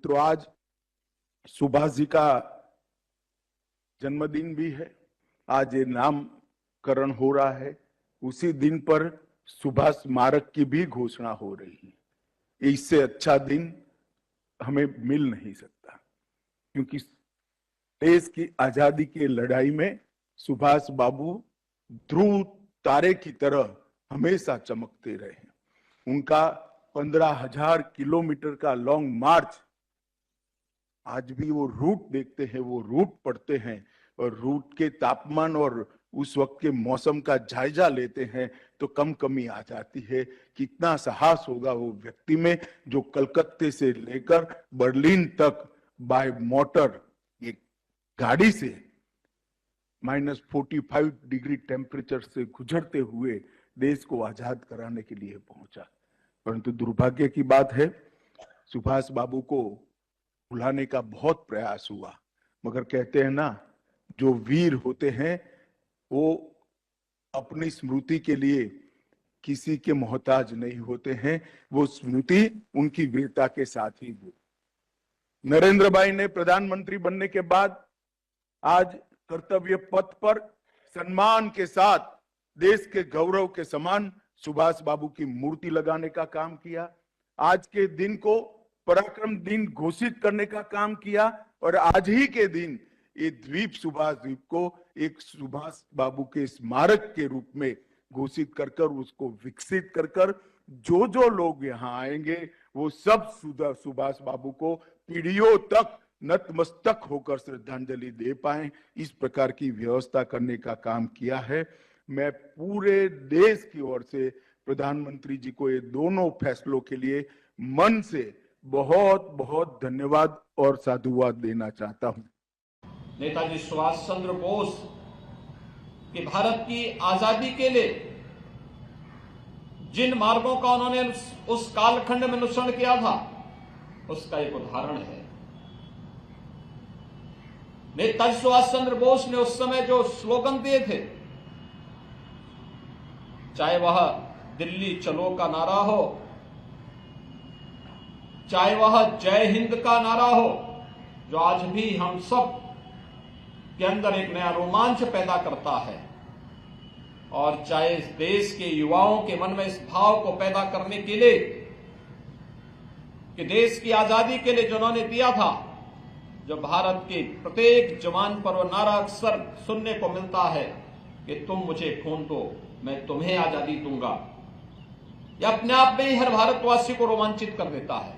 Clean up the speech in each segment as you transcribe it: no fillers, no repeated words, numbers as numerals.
मित्रों, आज सुभाष जी का जन्मदिन भी है। आज ये नामकरण हो रहा है। उसी दिन पर सुभाष स्मारक की भी घोषणा हो रही है। इससे अच्छा दिन हमें मिल नहीं सकता, क्योंकि देश की आजादी की लड़ाई में सुभाष बाबू ध्रुव तारे की तरह हमेशा चमकते रहे। उनका 15,000 किलोमीटर का लॉन्ग मार्च, आज भी वो रूट देखते हैं, वो रूट पढ़ते हैं और रूट के तापमान और उस वक्त के मौसम का जायजा लेते हैं तो कम कमी आ जाती है। कितना साहस होगा वो व्यक्ति में, जो कलकत्ते से लेकर बर्लिन तक बाय मोटर ये गाड़ी से -45 डिग्री टेम्परेचर से गुजरते हुए देश को आजाद कराने के लिए पहुंचा। परंतु दुर्भाग्य की बात है, सुभाष बाबू को भुलाने का बहुत प्रयास हुआ, मगर कहते हैं ना, जो वीर होते हैं वो अपनी स्मृति के लिए किसी के मोहताज नहीं होते हैं। वो स्मृति उनकी वीरता के साथ ही हो। नरेंद्र भाई ने प्रधानमंत्री बनने के बाद आज कर्तव्य पथ पर सम्मान के साथ देश के गौरव के समान सुभाष बाबू की मूर्ति लगाने का काम किया। आज के दिन को पराक्रम दिन घोषित करने का काम किया और आज ही के दिन ये द्वीप, सुभाष द्वीप को एक सुभाष बाबू के स्मारक के रूप में घोषित कर कर उसको विकसित कर कर जो लोग यहाँ आएंगे वो सब सुभाष बाबू को पीढ़ियों तक नतमस्तक होकर श्रद्धांजलि दे पाए, इस प्रकार की व्यवस्था करने का काम किया है। मैं पूरे देश की ओर से प्रधानमंत्री जी को ये दोनों फैसलों के लिए मन से बहुत बहुत धन्यवाद और साधुवाद देना चाहता हूं। नेताजी सुभाष चंद्र बोस की भारत की आजादी के लिए जिन मार्गों का उन्होंने उस कालखंड में अनुसरण किया था, उसका एक उदाहरण है। नेताजी सुभाष चंद्र बोस ने उस समय जो स्लोगन दिए थे, चाहे वह दिल्ली चलो का नारा हो, चाहे वह जय हिंद का नारा हो, जो आज भी हम सब के अंदर एक नया रोमांच पैदा करता है, और चाहे इस देश के युवाओं के मन में इस भाव को पैदा करने के लिए कि देश की आजादी के लिए जो उन्होंने दिया था, जो भारत के प्रत्येक जवान पर वो नारा अक्सर सुनने को मिलता है कि तुम मुझे खून दो, मैं तुम्हें आजादी दूंगा, यह अपने आप में ही हर भारतवासी को रोमांचित कर देता है।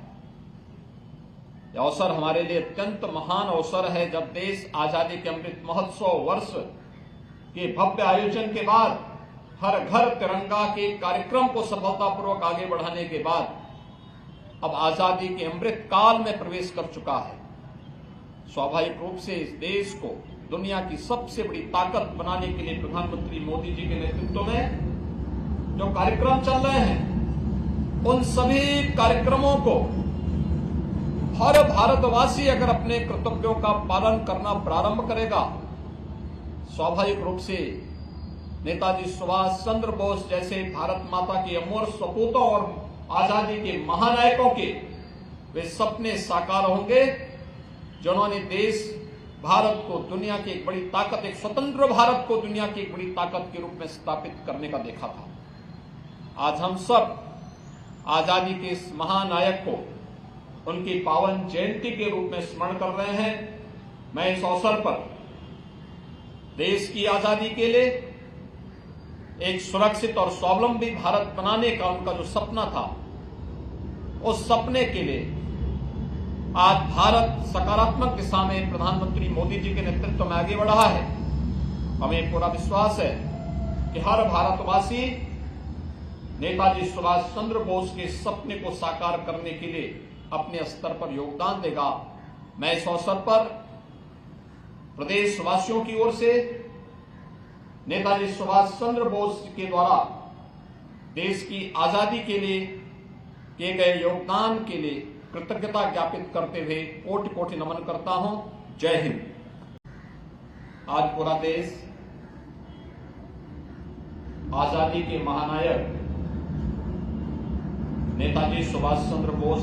यह अवसर हमारे लिए अत्यंत महान अवसर है, जब देश आजादी के अमृत महोत्सव वर्ष के भव्य आयोजन के बाद, हर घर तिरंगा के कार्यक्रम को सफलतापूर्वक आगे बढ़ाने के बाद अब आजादी के अमृत काल में प्रवेश कर चुका है। स्वाभाविक रूप से इस देश को दुनिया की सबसे बड़ी ताकत बनाने के लिए प्रधानमंत्री मोदी जी के नेतृत्व में जो कार्यक्रम चल रहे हैं, उन सभी कार्यक्रमों को हर भारतवासी अगर अपने कर्तव्यों का पालन करना प्रारंभ करेगा, स्वाभाविक रूप से नेताजी सुभाष चंद्र बोस जैसे भारत माता के अमर सपूतों और आजादी के महानायकों के वे सपने साकार होंगे, जिन्होंने देश भारत को दुनिया की एक बड़ी ताकत, एक स्वतंत्र भारत को दुनिया की एक बड़ी ताकत के रूप में स्थापित करने का देखा था। आज हम सब आजादी के इस महानायक को उनकी पावन जयंती के रूप में स्मरण कर रहे हैं। मैं इस अवसर पर देश की आजादी के लिए एक सुरक्षित और स्वावलंबी भारत बनाने का उनका जो सपना था, उस सपने के लिए आज भारत सकारात्मक दिशा में प्रधानमंत्री मोदी जी के नेतृत्व में आगे बढ़ा है। हमें पूरा विश्वास है कि हर भारतवासी नेताजी सुभाष चंद्र बोस के सपने को साकार करने के लिए अपने स्तर पर योगदान देगा। मैं इस अवसर पर प्रदेशवासियों की ओर से नेताजी सुभाष चंद्र बोस के द्वारा देश की आजादी के लिए किए गए योगदान के लिए कृतज्ञता ज्ञापित करते हुए कोटि कोटि नमन करता हूं। जय हिंद। आज पूरा देश आजादी के महानायक नेताजी सुभाष चंद्र बोस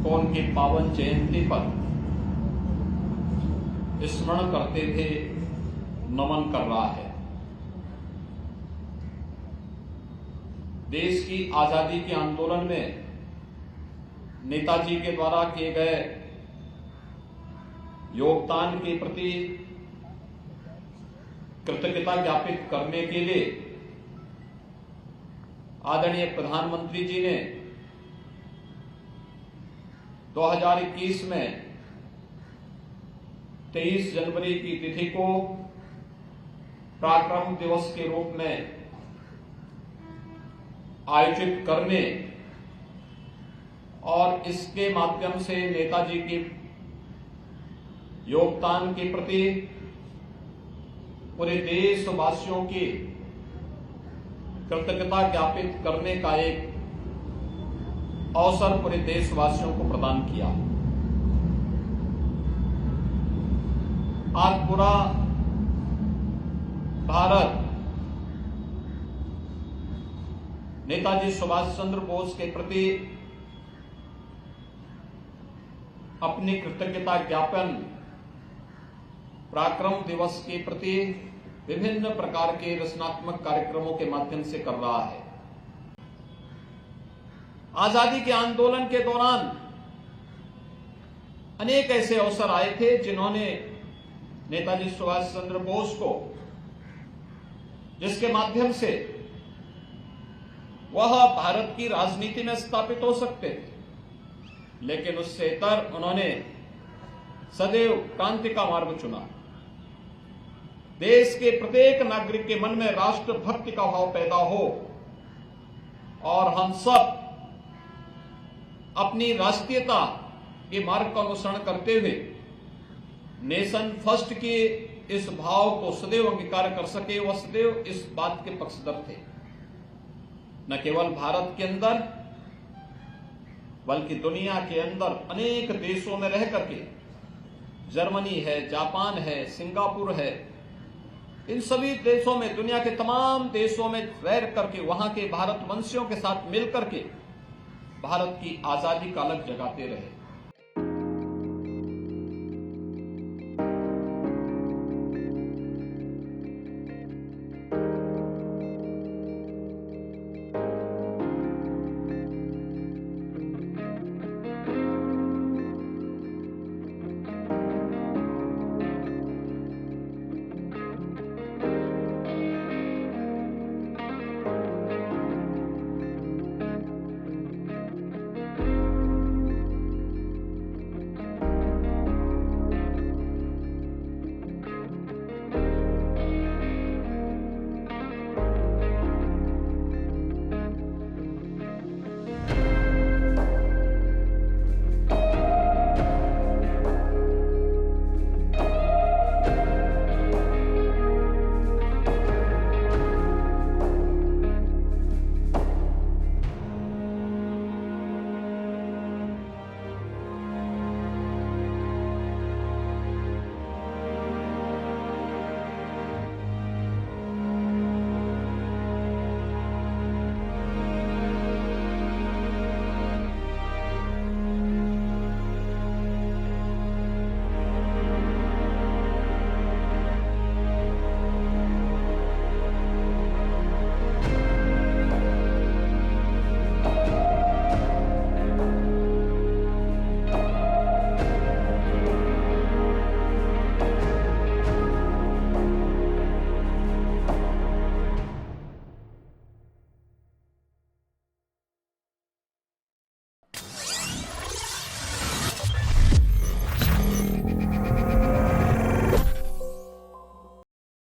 को उनकी पावन जयंती पर स्मरण करते हुए नमन कर रहा है। देश की आजादी के आंदोलन में नेताजी के द्वारा किए गए योगदान के प्रति कृतज्ञता ज्ञापित करने के लिए आदरणीय प्रधानमंत्री जी ने 2021 में 23 जनवरी की तिथि को पराक्रम दिवस के रूप में आयोजित करने और इसके माध्यम से नेताजी के योगदान के प्रति पूरे देशवासियों की कृतज्ञता ज्ञापित करने का एक अवसर पूरे देशवासियों को प्रदान किया। आज पूरा भारत नेताजी सुभाष चंद्र बोस के प्रति अपनी कृतज्ञता ज्ञापन पराक्रम दिवस के प्रति विभिन्न प्रकार के रचनात्मक कार्यक्रमों के माध्यम से कर रहा है। आजादी के आंदोलन के दौरान अनेक ऐसे अवसर आए थे जिन्होंने नेताजी सुभाष चंद्र बोस को, जिसके माध्यम से वह भारत की राजनीति में स्थापित हो सकते थे, लेकिन उससे इतर उन्होंने सदैव क्रांति का मार्ग चुना। देश के प्रत्येक नागरिक के मन में राष्ट्रभक्ति का भाव पैदा हो और हम सब अपनी राष्ट्रीयता के मार्ग का अनुसरण करते हुए नेशन फर्स्ट के इस भाव को सदैव अंगीकार कर सके, वह सदैव इस बात के पक्षधर थे। न केवल भारत के अंदर बल्कि दुनिया के अंदर अनेक देशों में रह करके, जर्मनी है, जापान है, सिंगापुर है, इन सभी देशों में, दुनिया के तमाम देशों में रह करके वहां के भारतवंशियों के साथ मिलकर के भारत की आजादी का अलग जगाते रहे।